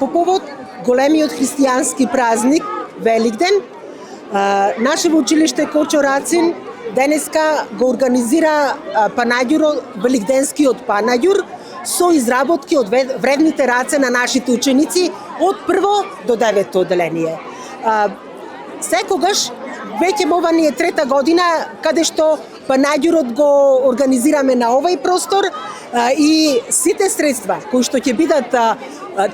по повод големиот христијански празник Великден, нашето училиште Кочо Рацин денеска го организира панаѓурот, Великденскиот панаѓур со изработки од вредните раце на нашите ученици од прво до 9-то одделение. Секогаш, веќе ова ни е трета година каде што панаѓурот го организираме на овој простор и сите средства кои што ќе бидат,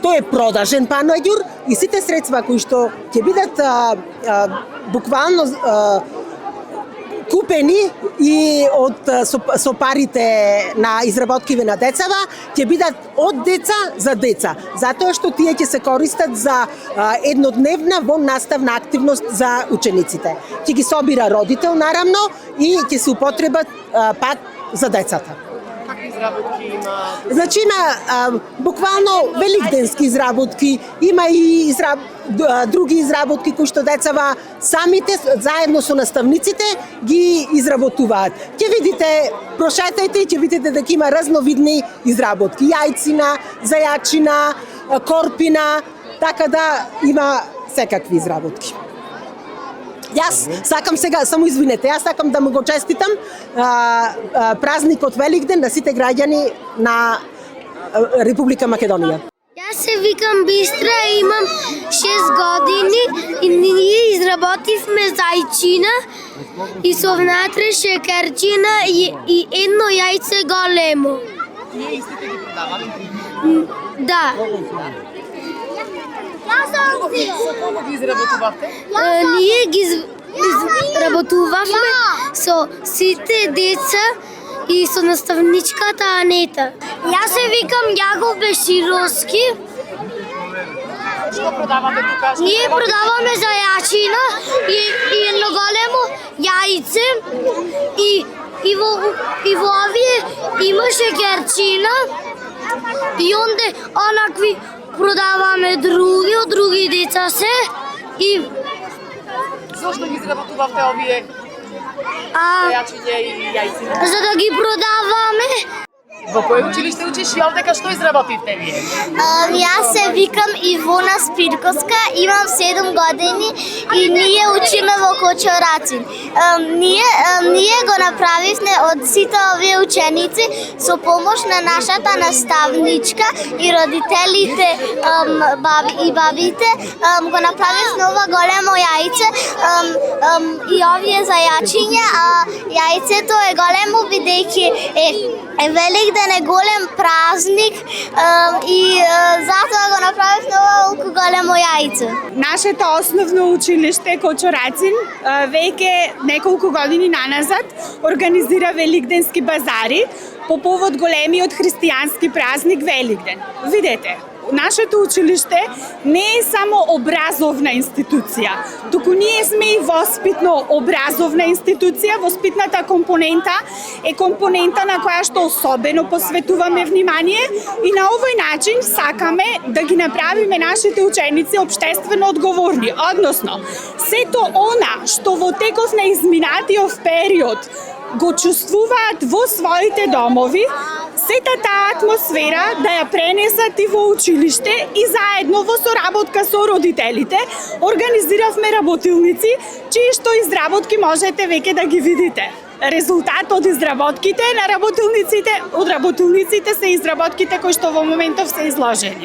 тој е продажен панаѓур, и сите средства кои што ќе бидат буквално купени и со парите на изработкиве на децава, ќе бидат од деца за деца, затоа што тие ќе се користат за еднодневна наставна активност за учениците. Ќе ги собира родител наравно и ќе се употребат пак за децата. Какви изработки има? Значи има буквално великденски изработки, има и други изработки кои што децава самите заедно со наставниците ги изработуваат. Ќе видите, прошетајте и ќе видите дека има разновидни изработки, јајцина, зајачина, корпина, така да има секакви изработки. Јас сакам сега, само извинете, јас сакам да му го честитам празникот Великден на сите граѓани на Република Македонија. Јас се викам Бистра, имам 6 години и ние изработивме зајчина и со внатре шекерчина и едно јајце големо. Тие истите ги продавате? Да. Со кого ги изработувавте? Ние ги изработувавме со сите деца и со наставничката Анета. Јас се викам Јагов Бешировски. Што продавате тука? Ние продаваме зајачина и едно големо јајце и во овие има шекерчина и онде онакви продаваме од други деца се и Зошто ги изработувавте овие зајачиња и јајцина? за да ги продаваме. Во кој училиште учиш и овдека што изработивте вие? Јас се викам Ивона Спирковска, имам 7 години и ние учиме во Кочо Рацин. Ние го направивме од сите овие ученици со помош на нашата наставничка и родителите и бабите. Го направивме ова големо јајце и овие зајачиња, а јајцето е големо бидејќи е Великден е голем празник и затоа го направивме ова големо јајце. Нашето основно училиште Кочо Рацин веќе неколку години наназад организира великденски базари по повод големиот христијански празник Великден. Видете, нашето училиште не е само образовна институција, туку ние сме и воспитно-образовна институција. Воспитната компонента е компонента на која што особено посветуваме внимание и на овој начин сакаме да ги направиме нашите ученици општествено одговорни, односно сето она што во теков на изминатиот период го чувствуваат во своите домови, сета таа атмосфера да ја пренесат и во училиште и заедно во соработка со родителите организиравме работилници, чии што изработки можете веќе да ги видите. Резултат од изработките на работилниците, од работилниците се изработките кои што во моментов се изложени.